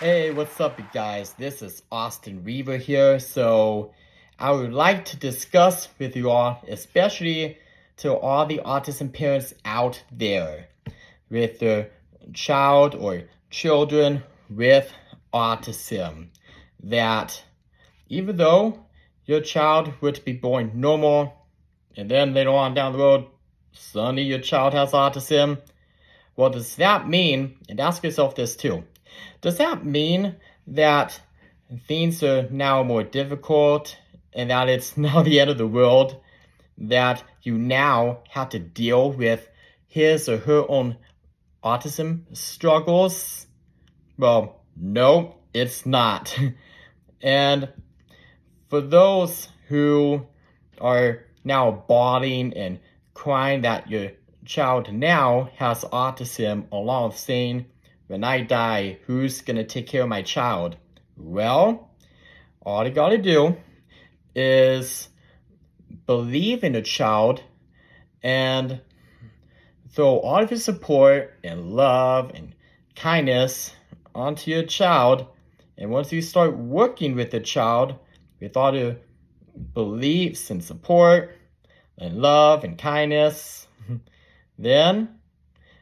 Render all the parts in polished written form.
Hey, what's up, you guys? This is Austin Weaver here. So, I would like to discuss with you all, especially to all the autism parents out there with their child or children with autism, that even though your child would be born normal and then later on down the road, suddenly your child has autism, what does that mean? And ask yourself this too. Does that mean that things are now more difficult and that it's now the end of the world? That you now have to deal with his or her own autism struggles? Well, no, it's not. And for those who are now bawling and crying that your child now has autism, along with saying, when I die, who's going to take care of my child? Well, all you got to do is believe in the child and throw all of your support and love and kindness onto your child. And once you start working with the child with all the beliefs and support and love and kindness, then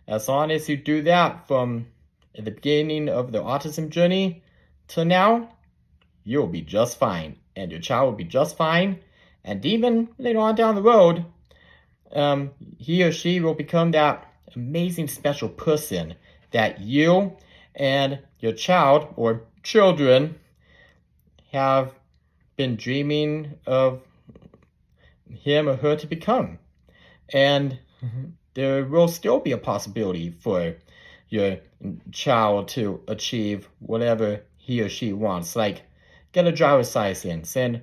as long as you do that from at the beginning of the autism journey to now, you'll be just fine. And your child will be just fine. And even later on down the road, he or she will become that amazing special person that you and your child or children have been dreaming of him or her to become. And there will still be a possibility for your child to achieve whatever he or she wants, like get a driver's license and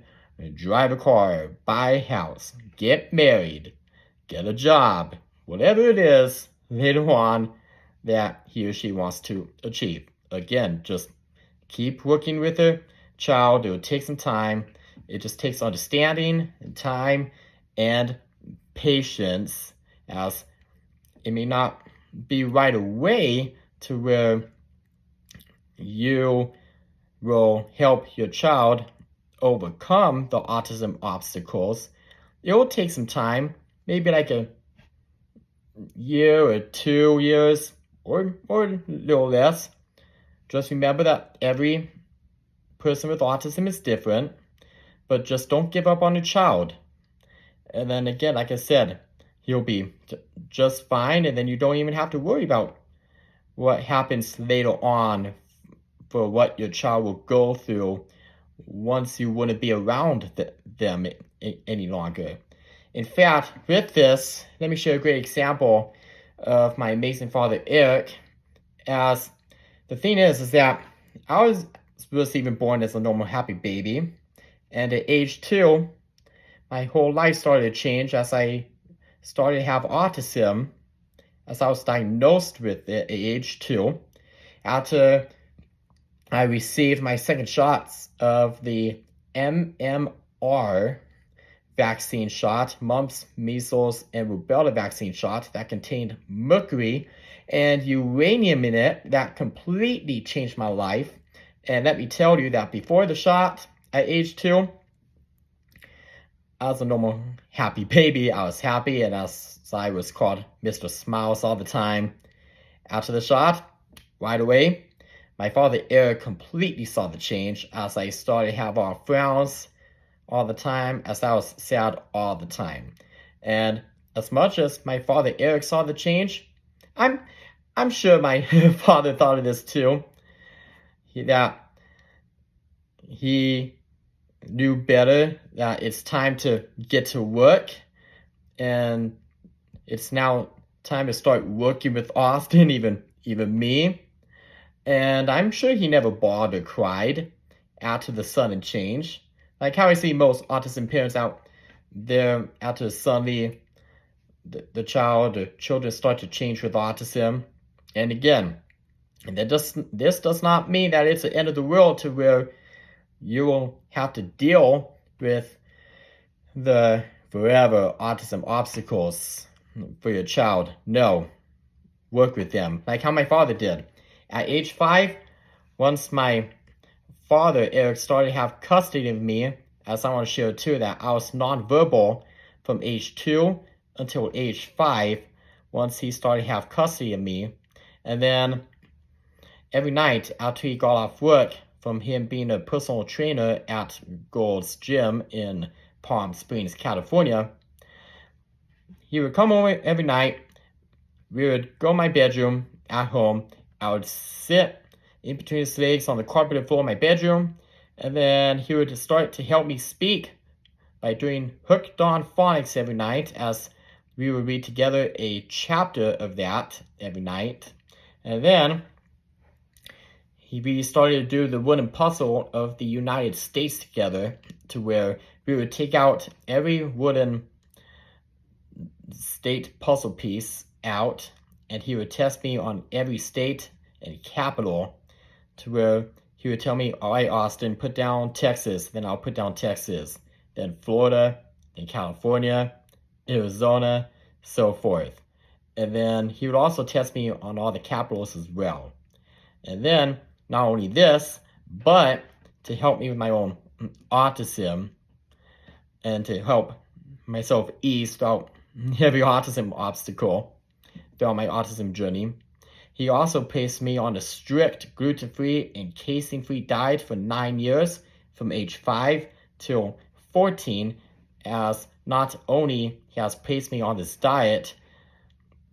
drive a car, buy a house, get married, get a job, whatever it is later on that he or she wants to achieve. Again, just keep working with the child. It will take some time. It just takes understanding and time and patience, as it may not be right away to where you will help your child overcome the autism obstacles. It will take some time, maybe like a year or 2 years or a little less. Just remember that every person with autism is different, but just don't give up on your child. And then again, like I said, he'll be just fine, and then you don't even have to worry about what happens later on for what your child will go through once you wouldn't be around them any longer. In fact, with this, let me share a great example of my amazing father, Eric. As the thing is that I was supposed to be born as a normal, happy baby. And at age 2, my whole life started to change as I started to have autism, as I was diagnosed with it at age 2. After I received my second shots of the MMR vaccine shot, mumps, measles, and rubella vaccine shot that contained mercury and uranium in it, that completely changed my life. And let me tell you that before the shot at age 2, I was a normal, happy baby. I was happy, and as I was called Mr. Smiles all the time. After the shot, right away, my father Eric completely saw the change as I started to have all frowns all the time, as I was sad all the time. And as much as my father Eric saw the change, I'm sure my father thought of this too. That he knew better that it's time to get to work, and it's now time to start working with Austin, even me. And I'm sure he never bawled or cried after the sudden change, like how I see most autism parents out there after suddenly the children start to change with autism. And again, this does not mean that it's the end of the world to where you will have to deal with the forever autism obstacles for your child. No, work with them, like how my father did. At age 5, once my father, Eric, started to have custody of me, as I want to share too, that I was nonverbal from age 2 until age 5, once he started to have custody of me. And then every night after he got off work, from him being a personal trainer at Gold's Gym in Palm Springs, California, he would come over every night. We would go in my bedroom at home. I would sit in between his legs on the carpeted floor of my bedroom, and then he would start to help me speak by doing hooked on phonics every night, as we would read together a chapter of that every night. And then we started to do the wooden puzzle of the United States together, to where we would take out every wooden state puzzle piece out, and he would test me on every state and capital, to where he would tell me, all right, Austin, put down Texas. Then I'll put down Texas, then Florida, then California, Arizona, so forth. And then he would also test me on all the capitals as well. And then not only this, but to help me with my own autism and to help myself ease throughout every autism obstacle throughout my autism journey, he also placed me on a strict gluten-free and casein-free diet for 9 years, from age 5 till 14, as not only he has placed me on this diet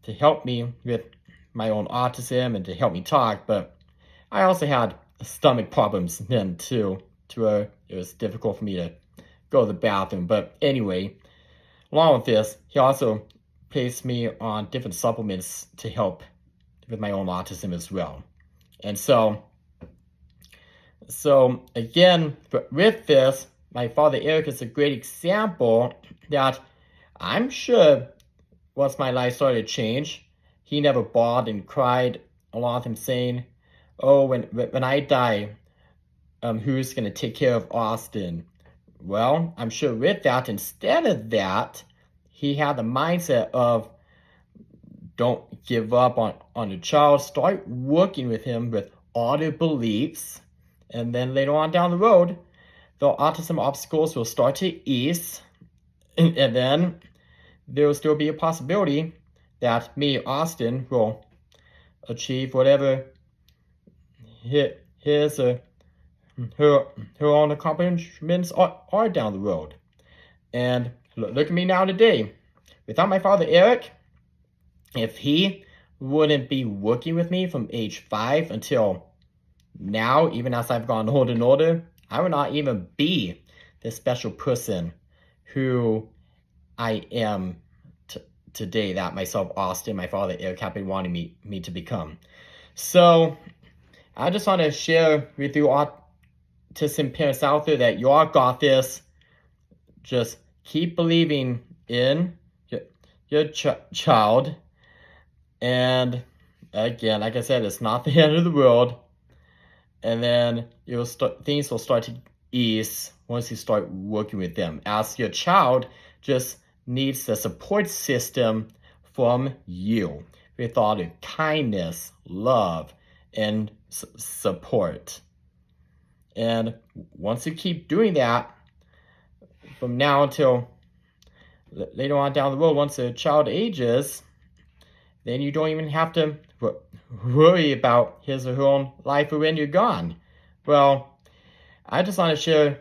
to help me with my own autism and to help me talk, but I also had stomach problems then too, to where it was difficult for me to go to the bathroom. But anyway, along with this, he also placed me on different supplements to help with my own autism as well. And so again, with this, my father Eric is a great example that I'm sure once my life started to change, he never bawled and cried along with him saying, oh, when I die, who's going to take care of Austin? Well, I'm sure with that, instead of that, he had the mindset of, don't give up on your child. Start working with him with all their beliefs. And then later on down the road, the autism obstacles will start to ease. And then there will still be a possibility that me, Austin, will achieve whatever his or her own accomplishments are down the road. And look at me now today. Without my father, Eric, if he wouldn't be working with me from age 5 until now, even as I've gotten older and older, I would not even be the special person who I am today, that myself, Austin, my father, Eric, have been wanting me to become. So I just want to share with you autism parents out there that you all got this. Just keep believing in your child. And again, like I said, it's not the end of the world. And then things will start to ease once you start working with them, as your child just needs the support system from you with all the kindness, love, and support. And once you keep doing that, from now until later on down the road, once a child ages, then you don't even have to worry about his or her own life or when you're gone. Well, I just want to share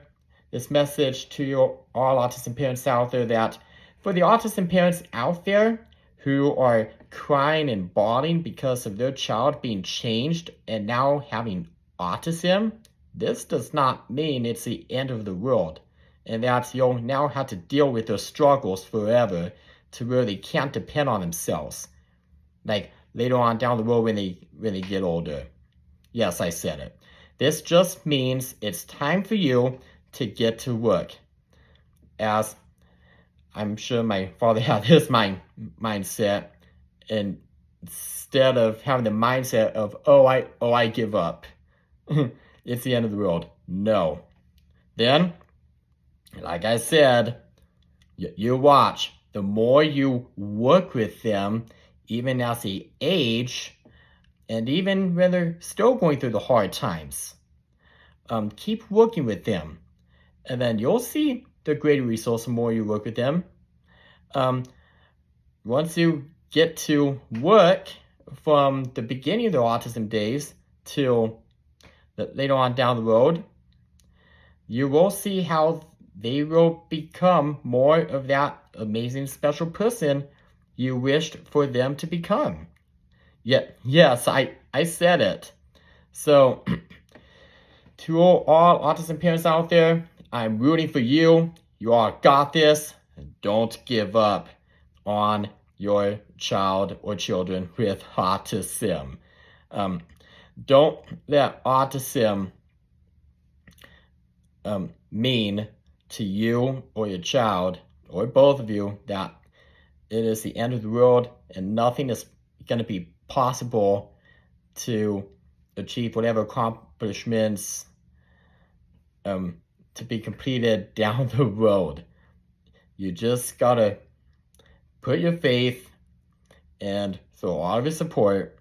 this message to you all autism parents out there, that for the autism parents out there who are crying and bawling because of their child being changed and now having autism, this does not mean it's the end of the world, and that you'll now have to deal with their struggles forever to where they can't depend on themselves, like later on down the road when they get older. Yes, I said it. This just means it's time for you to get to work, as I'm sure my father had his mindset, and instead of having the mindset of, I give up. It's the end of the world. No. Then, like I said, you watch. The more you work with them, even as they age, And even when they're still going through the hard times, keep working with them. And then you'll see the greater results the more you work with them. Once you get to work from the beginning of their autism days till later on down the road, you will see how they will become more of that amazing special person you wished for them to become. Yes, I said it. So, to all autism parents out there, I'm rooting for you. You all got this. Don't give up on your child or children with autism. Don't let autism mean to you or your child or both of you that it is the end of the world and nothing is going to be possible to achieve whatever accomplishments to be completed down the road. You just gotta put your faith and throw all of your support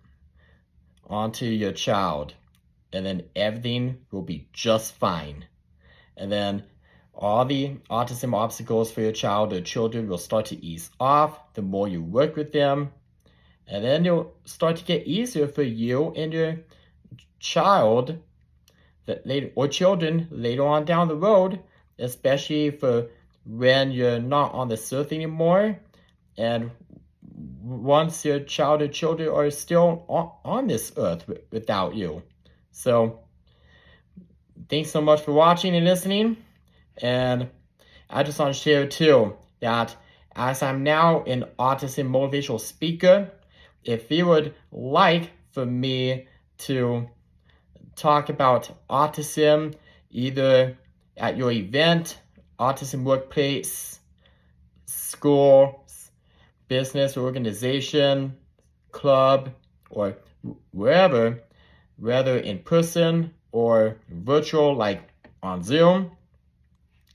onto your child, and then everything will be just fine. And then all the autism obstacles for your child or children will start to ease off the more you work with them. And then it'll start to get easier for you and your child or children later on down the road, especially for when you're not on this earth anymore. And once your child or children are still on this earth without you. So, thanks so much for watching and listening. And I just want to share too that as I'm now an autism motivational speaker, if you would like for me to talk about autism either at your event, autism workplace, school, business, organization, club, or wherever, whether in person or virtual like on Zoom,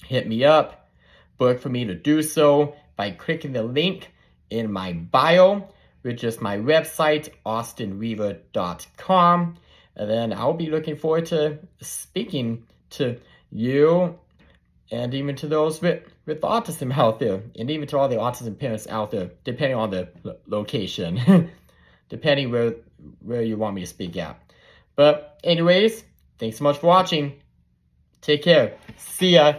hit me up. Book for me to do so by clicking the link in my bio, which is my website, austinweaver.com. And then I'll be looking forward to speaking to you and even to those with autism out there, and even to all the autism parents out there, depending on the location, depending where you want me to speak at. But anyways, thanks so much for watching. Take care. See ya.